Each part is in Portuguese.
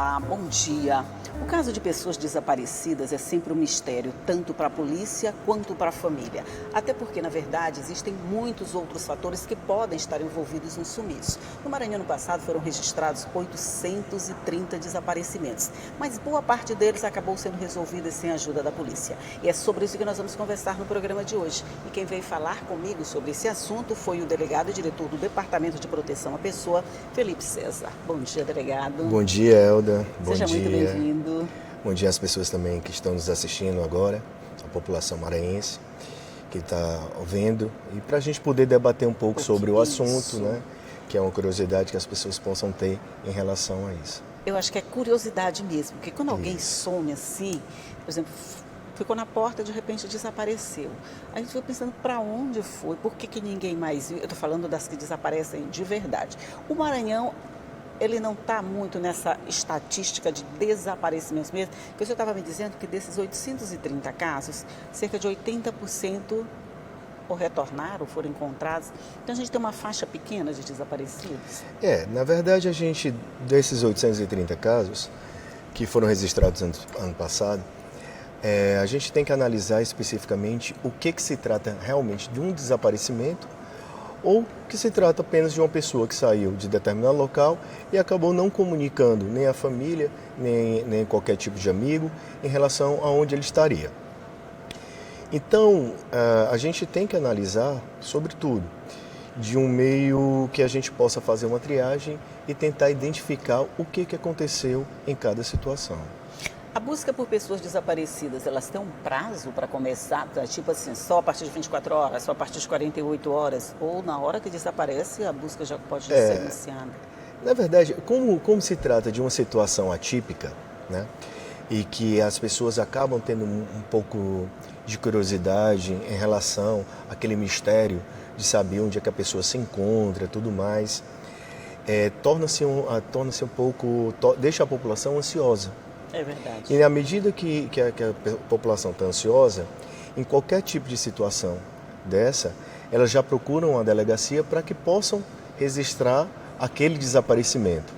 Olá, bom dia. O caso de pessoas desaparecidas é sempre um mistério, tanto para a polícia quanto para a família. Até porque, na verdade, existem muitos outros fatores que podem estar envolvidos no sumiço. No Maranhão, no passado, foram registrados 830 desaparecimentos, mas boa parte deles acabou sendo resolvida sem a ajuda da polícia. E é sobre isso que nós vamos conversar no programa de hoje. E quem veio falar comigo sobre esse assunto foi o delegado e diretor do Departamento de Proteção à Pessoa, Felipe César. Bom dia, delegado. Bom dia, Elda. Bom Seja dia. muito bem-vindo. Bom dia às pessoas também que estão nos assistindo agora, a população maranhense que está vendo, e para a gente poder debater um pouco sobre o assunto, né? Que é uma curiosidade que as pessoas possam ter em relação a isso. Eu acho que é curiosidade mesmo, porque quando alguém some assim, por exemplo, ficou na porta, de repente desapareceu. A gente foi pensando para onde foi, por que ninguém mais viu. Eu estou falando das que desaparecem de verdade. O Maranhão, ele não está muito nessa estatística de desaparecimentos mesmo, porque o senhor estava me dizendo que desses 830 casos, cerca de 80% ou retornaram, ou foram encontrados. Então a gente tem uma faixa pequena de desaparecidos. Na verdade, a gente, desses 830 casos que foram registrados ano passado, a gente tem que analisar especificamente o que se trata realmente de um desaparecimento ou que se trata apenas de uma pessoa que saiu de determinado local e acabou não comunicando nem a família, nem qualquer tipo de amigo em relação a onde ele estaria. Então, a gente tem que analisar, sobretudo, de um meio que a gente possa fazer uma triagem e tentar identificar o que aconteceu em cada situação. A busca por pessoas desaparecidas, elas têm um prazo para começar, tipo assim, só a partir de 24 horas, só a partir de 48 horas, ou na hora que desaparece a busca já pode ser iniciada? Na verdade, como se trata de uma situação atípica, né, e que as pessoas acabam tendo um pouco de curiosidade em relação àquele mistério de saber onde é que a pessoa se encontra, tudo mais, torna-se um pouco, deixa a população ansiosa. É verdade. E à medida que a população está ansiosa, em qualquer tipo de situação dessa, elas já procuram a delegacia para que possam registrar aquele desaparecimento.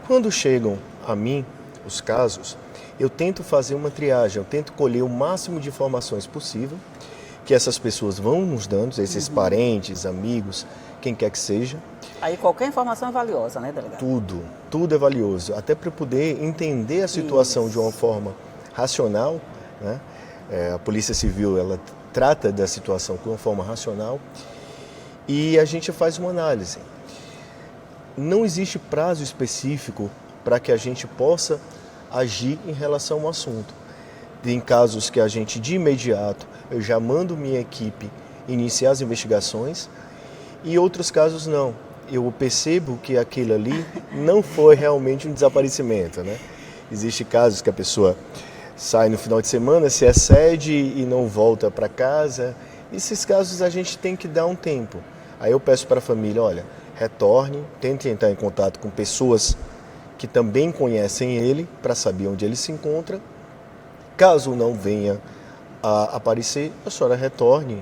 Quando chegam a mim os casos, eu tento fazer uma triagem, eu tento colher o máximo de informações possível que essas pessoas vão nos dando, esses parentes, amigos, quem quer que seja. Aí qualquer informação é valiosa, né, delegado? Tudo é valioso, até para poder entender a situação de uma forma racional, né? A Polícia Civil, ela trata da situação de uma forma racional e a gente faz uma análise. Não existe prazo específico para que a gente possa agir em relação ao assunto. Tem casos que a gente, de imediato, eu já mando minha equipe iniciar as investigações e outros casos não. Eu percebo que aquilo ali não foi realmente um desaparecimento, né? Existem casos que a pessoa sai no final de semana, se excede e não volta para casa. Esses casos a gente tem que dar um tempo. Aí eu peço para a família, olha, retorne, tente entrar em contato com pessoas que também conhecem ele para saber onde ele se encontra. Caso não venha a aparecer, a senhora retorne,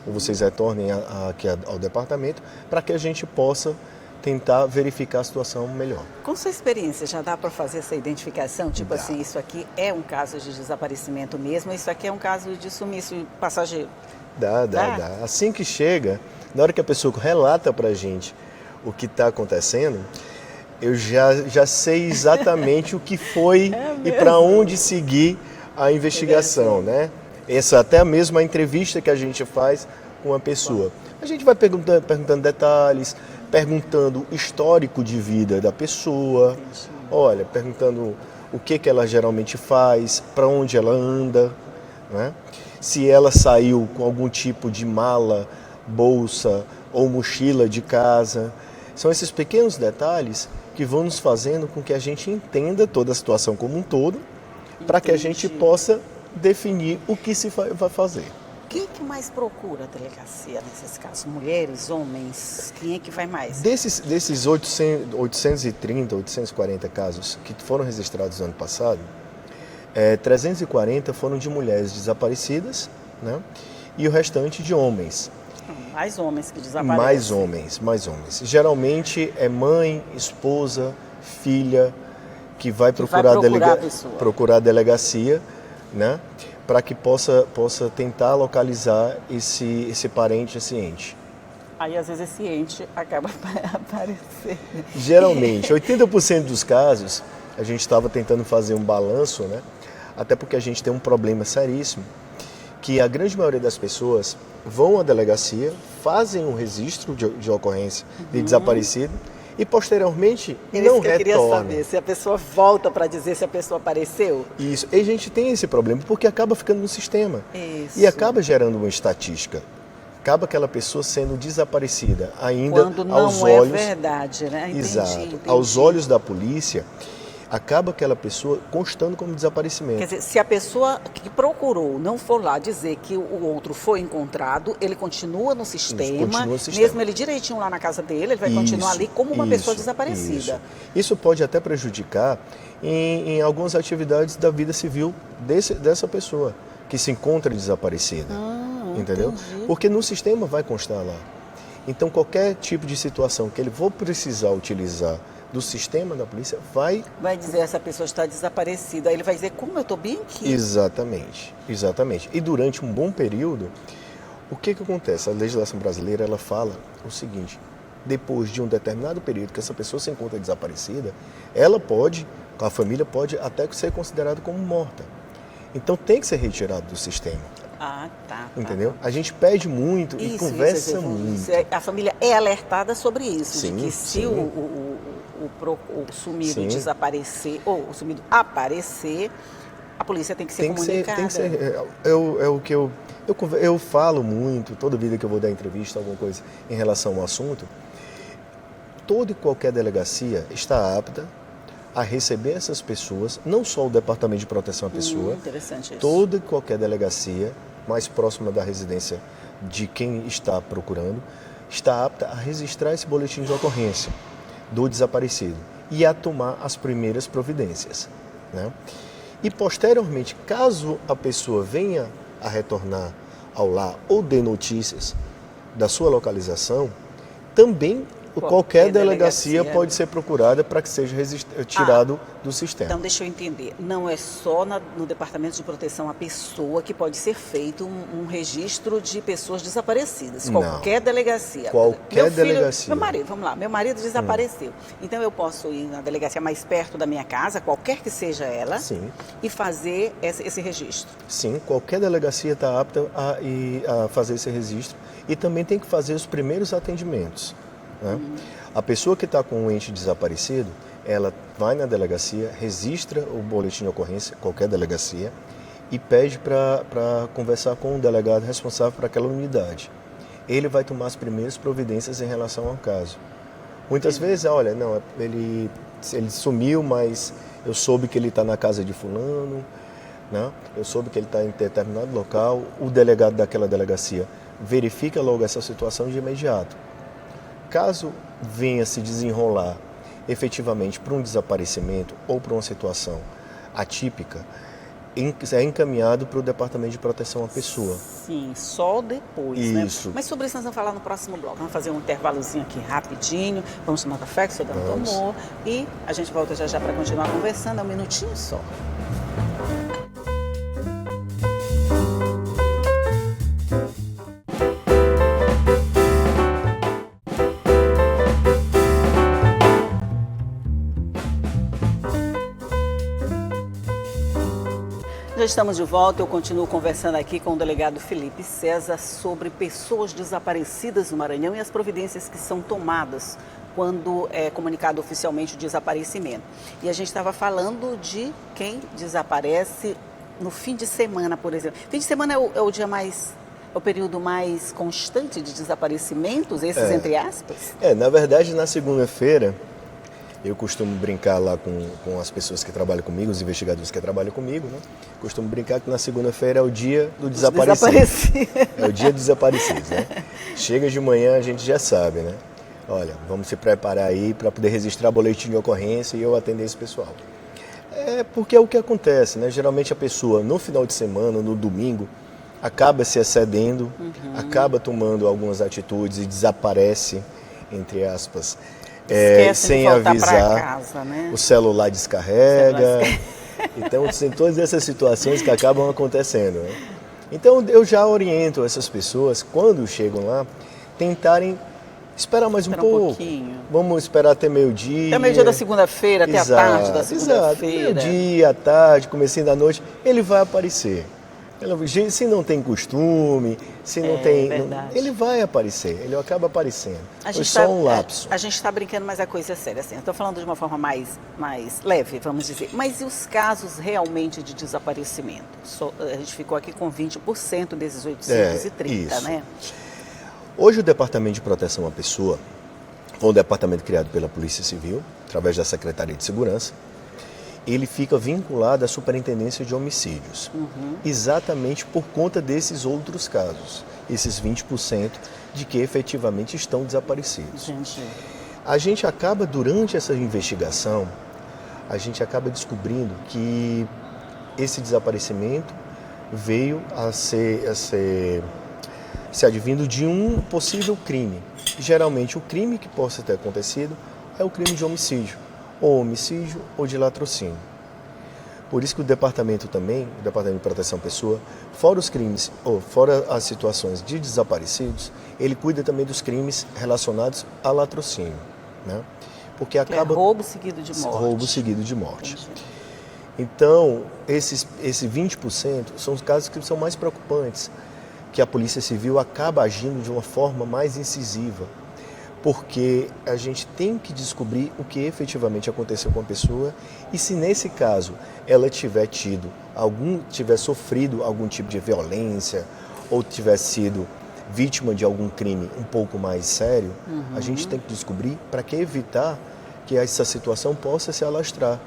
ou vocês retornem aqui ao departamento, para que a gente possa tentar verificar a situação melhor. Com sua experiência, já dá para fazer essa identificação? Tipo Dá. assim, isso aqui é um caso de desaparecimento mesmo, isso aqui é um caso de sumiço passageiro? Dá. Assim que chega, na hora que a pessoa relata para a gente o que está acontecendo, eu já sei exatamente o que foi e para onde seguir a investigação, né? Essa até mesmo a entrevista que a gente faz com a pessoa. A gente vai perguntando detalhes, perguntando o histórico de vida da pessoa, olha, perguntando o que ela geralmente faz, para onde ela anda, né? Se ela saiu com algum tipo de mala, bolsa ou mochila de casa. São esses pequenos detalhes que vão nos fazendo com que a gente entenda toda a situação como um todo, para que a gente possa definir o que se vai fazer. Quem é que mais procura a delegacia nesses casos? Mulheres, homens? Quem é que vai mais? Desses 830, 840 casos que foram registrados no ano passado, 340 foram de mulheres desaparecidas, né? E o restante de homens. Mais homens que desaparecem. Mais homens. Geralmente é mãe, esposa, filha, que vai procurar a delegacia, né, para que possa tentar localizar esse parente, esse ente. Aí, às vezes, esse ente acaba aparecendo. Geralmente, 80% dos casos, a gente estava tentando fazer um balanço, né? Até porque a gente tem um problema seríssimo, que a grande maioria das pessoas vão à delegacia, fazem um registro de ocorrência de desaparecido e, posteriormente, não retornam. Eu queria saber se a pessoa volta para dizer se a pessoa apareceu. Isso. E a gente tem esse problema porque acaba ficando no sistema. Isso. E acaba gerando uma estatística. Acaba aquela pessoa sendo desaparecida ainda quando não aos olhos. É verdade, né? Entendi, exato. Entendi. Aos olhos da polícia, acaba aquela pessoa constando como desaparecimento. Quer dizer, se a pessoa que procurou não for lá dizer que o outro foi encontrado, ele continua no sistema, mesmo ele direitinho lá na casa dele, ele vai continuar ali como uma pessoa desaparecida. Isso pode até prejudicar em algumas atividades da vida civil dessa pessoa que se encontra desaparecida. Entendeu? Entendi. Porque no sistema vai constar lá. Então, qualquer tipo de situação que ele for precisar utilizar do sistema da polícia, vai dizer essa pessoa está desaparecida. Aí ele vai dizer, como eu estou bem aqui? Exatamente. E durante um bom período, o que acontece? A legislação brasileira, ela fala o seguinte: depois de um determinado período que essa pessoa se encontra desaparecida, a família pode até ser considerada como morta. Então, tem que ser retirado do sistema. Tá. Entendeu? A gente pede muito e conversa muito. A família é alertada sobre isso, sim, de que se o sumido desaparecer, ou o sumido aparecer, a polícia tem que ser comunicada. Tem que ser. É o que eu falo muito, toda vida que eu vou dar entrevista, alguma coisa em relação ao assunto, toda e qualquer delegacia está apta a receber essas pessoas, não só o Departamento de Proteção à Pessoa, interessante isso. Toda e qualquer delegacia mais próxima da residência de quem está procurando, está apta a registrar esse boletim de ocorrência do desaparecido e a tomar as primeiras providências, né? E posteriormente, caso a pessoa venha a retornar ao lar ou dê notícias da sua localização, também qualquer delegacia pode ser procurada para que seja tirado do sistema. Então, deixa eu entender. Não é só no Departamento de Proteção à Pessoa que pode ser feito um registro de pessoas desaparecidas. Qualquer delegacia. Delegacia. Meu marido desapareceu. Então, eu posso ir na delegacia mais perto da minha casa, qualquer que seja ela, e fazer esse registro. Sim, qualquer delegacia está apta a fazer esse registro e também tem que fazer os primeiros atendimentos. Né? A pessoa que está com um ente desaparecido, ela vai na delegacia, registra o boletim de ocorrência, qualquer delegacia, e pede para conversar com o delegado responsável por aquela unidade. Ele vai tomar as primeiras providências em relação ao caso. Muitas vezes, olha, não, ele sumiu, mas eu soube que ele está na casa de fulano, né? Eu soube que ele está em determinado local, o delegado daquela delegacia verifica logo essa situação de imediato. Caso venha se desenrolar efetivamente para um desaparecimento ou para uma situação atípica, é encaminhado para o Departamento de Proteção à Pessoa. Sim, só depois, isso. Né? Mas sobre isso nós vamos falar no próximo bloco. Vamos fazer um intervalozinho aqui rapidinho, vamos tomar café que o senhor não tomou e a gente volta já para continuar conversando, é um minutinho só. Já estamos de volta, eu continuo conversando aqui com o delegado Felipe César sobre pessoas desaparecidas no Maranhão e as providências que são tomadas quando é comunicado oficialmente o desaparecimento. E a gente estava falando de quem desaparece no fim de semana, por exemplo. Fim de semana é o período mais constante de desaparecimentos, esses entre aspas? Na verdade, na segunda-feira, eu costumo brincar lá com as pessoas que trabalham comigo, os investigadores que trabalham comigo, né? Costumo brincar que na segunda-feira é o dia do desaparecido. É o dia dos desaparecidos, né? Chega de manhã, a gente já sabe, né? Olha, vamos se preparar aí para poder registrar boletim de ocorrência e eu atender esse pessoal. É porque é o que acontece, né? Geralmente a pessoa, no final de semana, no domingo, acaba se excedendo, acaba tomando algumas atitudes e desaparece, entre aspas, Esquecem sem de voltar para avisar, casa, né? o celular descarrega. Então, tem todas essas situações que acabam acontecendo, né? Então, eu já oriento essas pessoas, quando chegam lá, tentarem esperar mais um pouco. Pouquinho. Vamos esperar até meio-dia. Até meio-dia da segunda-feira, até a tarde da Exato, segunda-feira. meio-dia, à tarde, comecinho da noite, ele vai aparecer. Se não tem costume, se não tem... verdade. Ele vai aparecer, ele acaba aparecendo. Foi Foi só um lapso. A gente está brincando, mas a coisa é séria. Assim. Eu estou falando de uma forma mais leve, vamos dizer. Mas e os casos realmente de desaparecimento? A gente ficou aqui com 20% desses 830, isso. né? Hoje o Departamento de Proteção à Pessoa, um departamento criado pela Polícia Civil, através da Secretaria de Segurança, ele fica vinculado à Superintendência de Homicídios, exatamente por conta desses outros casos, esses 20% de que efetivamente estão desaparecidos. A gente acaba, durante essa investigação, a gente acaba descobrindo que esse desaparecimento veio a se advindo de um possível crime. Geralmente o crime que possa ter acontecido é o crime de homicídio ou de latrocínio. Por isso que o departamento de Proteção à Pessoa, fora os crimes, ou fora as situações de desaparecidos, ele cuida também dos crimes relacionados a latrocínio, né? Porque acaba... roubo seguido de morte. Roubo seguido de morte. Então, esse 20% são os casos que são mais preocupantes, que a Polícia Civil acaba agindo de uma forma mais incisiva, porque a gente tem que descobrir o que efetivamente aconteceu com a pessoa e se nesse caso ela tiver sofrido algum tipo de violência ou tiver sido vítima de algum crime um pouco mais sério, a gente tem que descobrir para que evitar que essa situação possa se alastrar,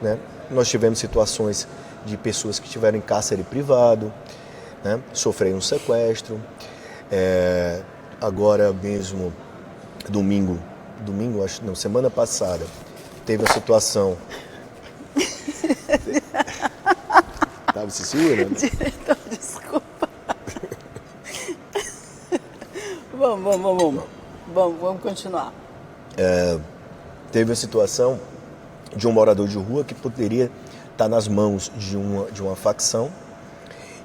né? Nós tivemos situações de pessoas que tiveram em cárcere privado, né? Sofreram um sequestro, agora mesmo semana passada, teve a situação... Estava se segurando? Diretor, desculpa. Vamos continuar. Teve a situação de um morador de rua que poderia estar nas mãos de uma facção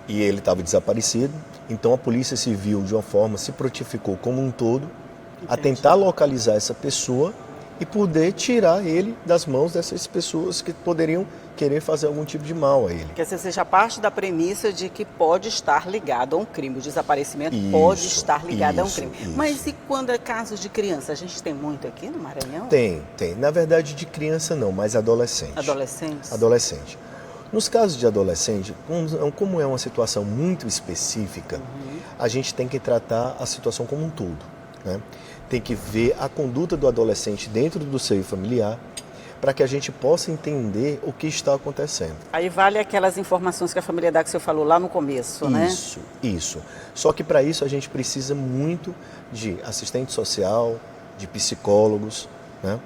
e ele estava desaparecido. Então a Polícia Civil, de uma forma, se prontificou como um todo a tentar localizar essa pessoa e poder tirar ele das mãos dessas pessoas que poderiam querer fazer algum tipo de mal a ele. Que essa seja parte da premissa de que pode estar ligado a um crime. O desaparecimento pode estar ligado a um crime. Mas e quando é casos de criança? A gente tem muito aqui no Maranhão? Tem. Na verdade, de criança não, mas adolescente. Adolescentes? Adolescente. Nos casos de adolescente, como é uma situação muito específica, a gente tem que tratar a situação como um todo, né? Tem que ver a conduta do adolescente dentro do seio familiar para que a gente possa entender o que está acontecendo. Aí vale aquelas informações que a família dá que você falou lá no começo, né? Isso. Só que para isso a gente precisa muito de assistente social, de psicólogos, né?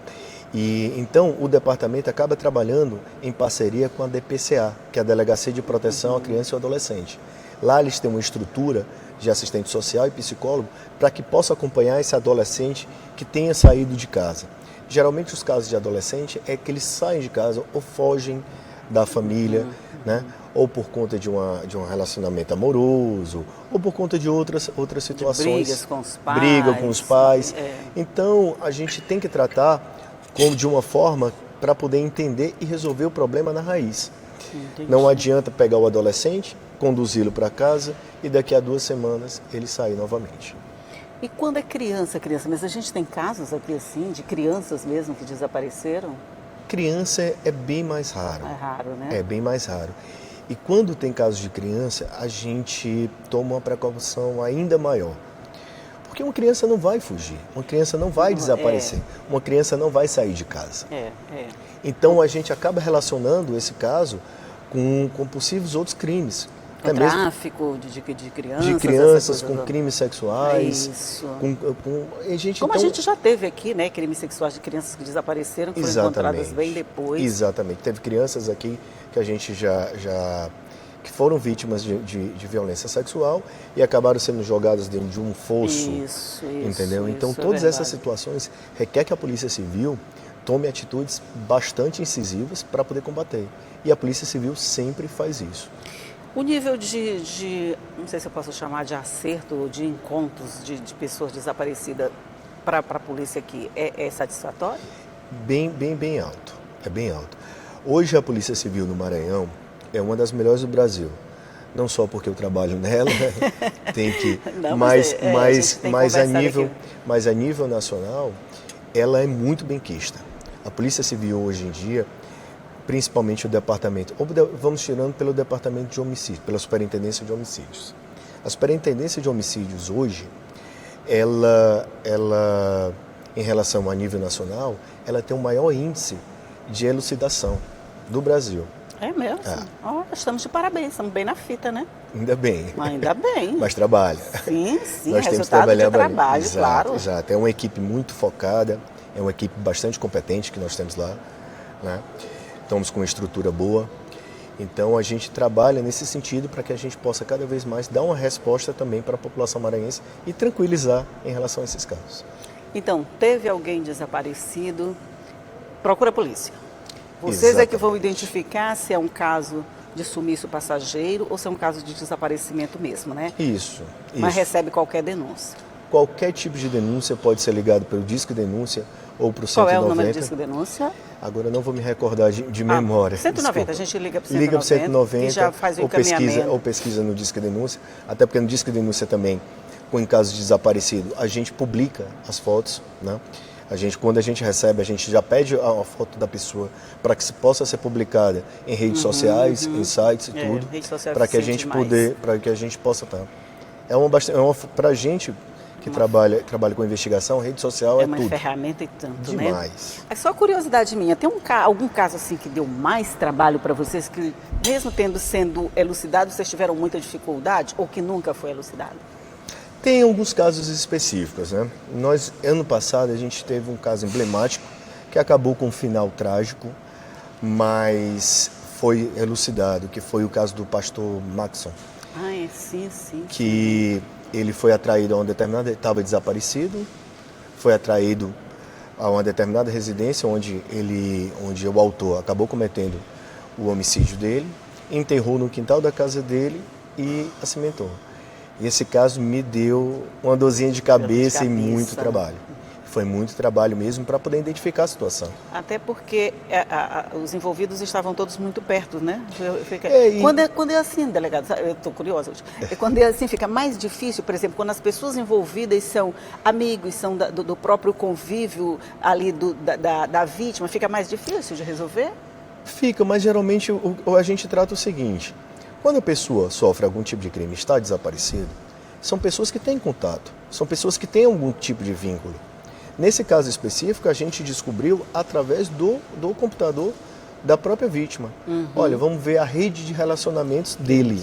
E então o departamento acaba trabalhando em parceria com a DPCA, que é a Delegacia de Proteção à Criança e ao Adolescente. Lá eles têm uma estrutura de assistente social e psicólogo para que possa acompanhar esse adolescente que tenha saído de casa. Geralmente os casos de adolescente é que eles saem de casa ou fogem da família, né? Ou por conta de um relacionamento amoroso, ou por conta de outras situações. De brigas com os pais. Briga com os pais. Então a gente tem que tratar de uma forma para poder entender e resolver o problema na raiz. Entendi. Não adianta pegar o adolescente, conduzi-lo para casa e daqui a 2 semanas ele sair novamente. E quando é criança, mas a gente tem casos aqui assim, de crianças mesmo que desapareceram? Criança é bem mais raro. É raro, né? É bem mais raro. E quando tem casos de criança, a gente toma uma precaução ainda maior. Porque uma criança não vai fugir, uma criança não vai desaparecer, uma criança não vai sair de casa. Então a gente acaba relacionando esse caso com possíveis outros crimes. Com tráfico de crianças. De crianças, com crimes sexuais. Isso. A gente já teve aqui, né, crimes sexuais de crianças que desapareceram, que foram encontradas bem depois. Exatamente. Teve crianças aqui que a gente que foram vítimas de violência sexual e acabaram sendo jogadas dentro de um fosso. Isso, entendeu? Então, isso todas é essas situações requer que a Polícia Civil tome atitudes bastante incisivas para poder combater. E a Polícia Civil sempre faz isso. O nível não sei se eu posso chamar de acerto ou de encontros de pessoas desaparecidas para a polícia aqui é satisfatório? Bem alto. É bem alto. Hoje a Polícia Civil no Maranhão é uma das melhores do Brasil. Não só porque eu trabalho nela, tem que, não, mas a nível nacional, ela é muito benquista. A Polícia Civil hoje em dia, principalmente o departamento, vamos tirando pelo departamento de homicídio, pela Superintendência de Homicídios. A Superintendência de Homicídios hoje, ela em relação a nível nacional, ela tem o maior índice de elucidação do Brasil. É mesmo? Oh, estamos de parabéns, estamos bem na fita, né? Ainda bem. Ainda bem. Mas trabalha. Sim, Nós resultado de trabalho, exato, claro. Exato. É uma equipe muito focada, é uma equipe bastante competente que nós temos lá, né? Estamos com uma estrutura boa. Então a gente trabalha nesse sentido para que a gente possa cada vez mais dar uma resposta também para a população maranhense e tranquilizar em relação a esses casos. Então, teve alguém desaparecido, procura a polícia. Vocês Exatamente. é que vão identificar se é um caso de sumiço passageiro ou se é um caso de desaparecimento mesmo, né? Isso. Mas recebe qualquer denúncia. Qualquer tipo de denúncia pode ser ligado pelo Disque Denúncia ou para o 190. Qual é o número do Disque Denúncia? Agora não vou me recordar de memória. 190, desculpa. a gente liga para o 190, liga para 190 e já faz o encaminhamento. ou pesquisa no Disque Denúncia, até porque no Disque Denúncia também, em caso de desaparecido, a gente publica as fotos, né? Quando a gente recebe, a gente já pede a foto da pessoa para que possa ser publicada em redes sociais, em sites e tudo, para que a gente possa estar. Para a gente que trabalha com investigação, rede social é tudo. É uma ferramenta e tanto, demais. Né? É só curiosidade minha, tem algum caso assim que deu mais trabalho para vocês, que mesmo sendo elucidado, vocês tiveram muita dificuldade ou que nunca foi elucidado? Tem alguns casos específicos, né? Ano passado, a gente teve um caso emblemático que acabou com um final trágico, mas foi elucidado, que foi o caso do pastor Maxson. Sim. Que ele foi atraído a uma determinada... Estava desaparecido, foi atraído a uma determinada residência onde o autor acabou cometendo o homicídio dele, enterrou no quintal da casa dele e acimentou. E esse caso me deu uma dorzinha de cabeça e muito trabalho. Foi muito trabalho mesmo para poder identificar a situação. Até porque os envolvidos estavam todos muito perto, né? Quando é assim, delegado, eu estou curiosa hoje. Quando é assim, fica mais difícil, por exemplo, quando as pessoas envolvidas são amigos, são do próprio convívio ali da vítima, fica mais difícil de resolver? Fica, mas geralmente a gente trata o seguinte: quando a pessoa sofre algum tipo de crime e está desaparecida, são pessoas que têm contato, são pessoas que têm algum tipo de vínculo. Nesse caso específico, a gente descobriu através do computador da própria vítima. Olha, vamos ver a rede de relacionamentos dele.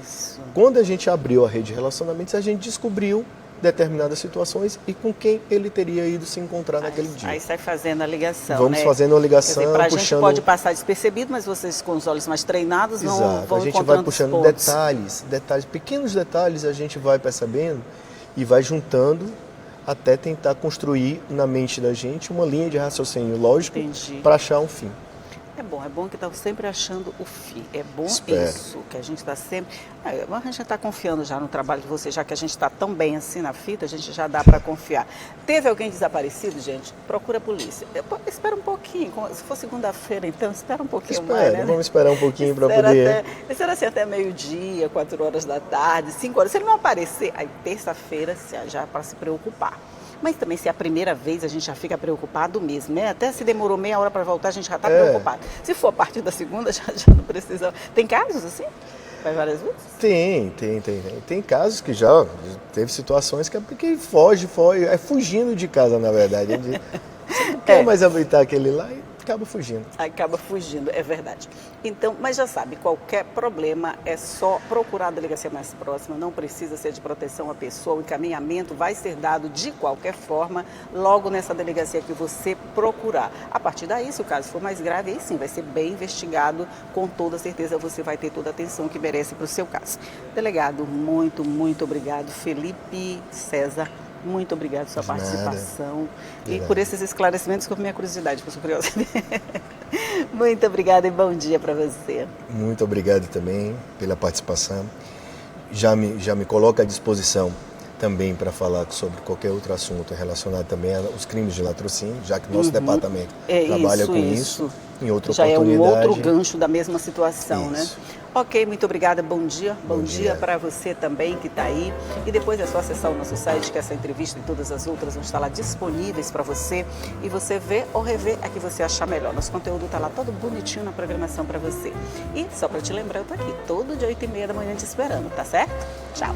Isso. Quando a gente abriu a rede de relacionamentos, a gente descobriu determinadas situações e com quem ele teria ido se encontrar naquele dia. Aí sai fazendo a ligação, Vamos fazendo a ligação, para a gente pode passar despercebido, mas vocês com os olhos mais treinados vão Exato. A gente vai puxando detalhes, pequenos detalhes a gente vai percebendo e vai juntando até tentar construir na mente da gente uma linha de raciocínio lógico para achar um fim. É bom que está sempre achando o fim. É bom isso, que a gente está sempre... A gente está confiando já no trabalho de vocês, já que a gente está tão bem assim na fita, a gente já dá para confiar. Teve alguém desaparecido, gente? Procura a polícia. Espera um pouquinho, se for segunda-feira, então, espera um pouquinho mais, né? Vamos esperar um pouquinho para poder... Espera assim até meio-dia, 4 horas da tarde, 5 horas. Se ele não aparecer, aí terça-feira já para se preocupar. Mas também, se é a primeira vez, a gente já fica preocupado mesmo, né? Até se demorou meia hora para voltar, a gente já está preocupado. Se for a partir da segunda, já não precisa... Tem casos assim? Vai várias vezes? Tem casos que já teve situações que foge, é fugindo de casa, na verdade. Você não quer mais habitar aquele lá e acaba fugindo. Acaba fugindo, é verdade. Então, mas já sabe, qualquer problema é só procurar a delegacia mais próxima, não precisa ser de proteção à pessoa, o encaminhamento vai ser dado de qualquer forma, logo nessa delegacia que você procurar. A partir daí, se o caso for mais grave, aí sim vai ser bem investigado, com toda certeza você vai ter toda a atenção que merece para o seu caso. Delegado, muito, muito obrigado. Felipe César, muito obrigado pela sua participação e por esses esclarecimentos com a minha curiosidade, por sua curiosidade. Muito obrigada e bom dia para você. Muito obrigado também pela participação. Já me coloco à disposição também para falar sobre qualquer outro assunto relacionado também aos crimes de latrocínio, já que nosso departamento trabalha com isso em outra já oportunidade. Já é um outro gancho da mesma situação, isso. né? Ok, muito obrigada, bom dia. Bom dia para você também que está aí. E depois é só acessar o nosso site, que essa entrevista e todas as outras vão estar lá disponíveis para você. E você vê ou rever a que você achar melhor. Nosso conteúdo está lá todo bonitinho na programação para você. E só para te lembrar, eu estou aqui todo dia 8h30 da manhã te esperando, tá certo? Tchau.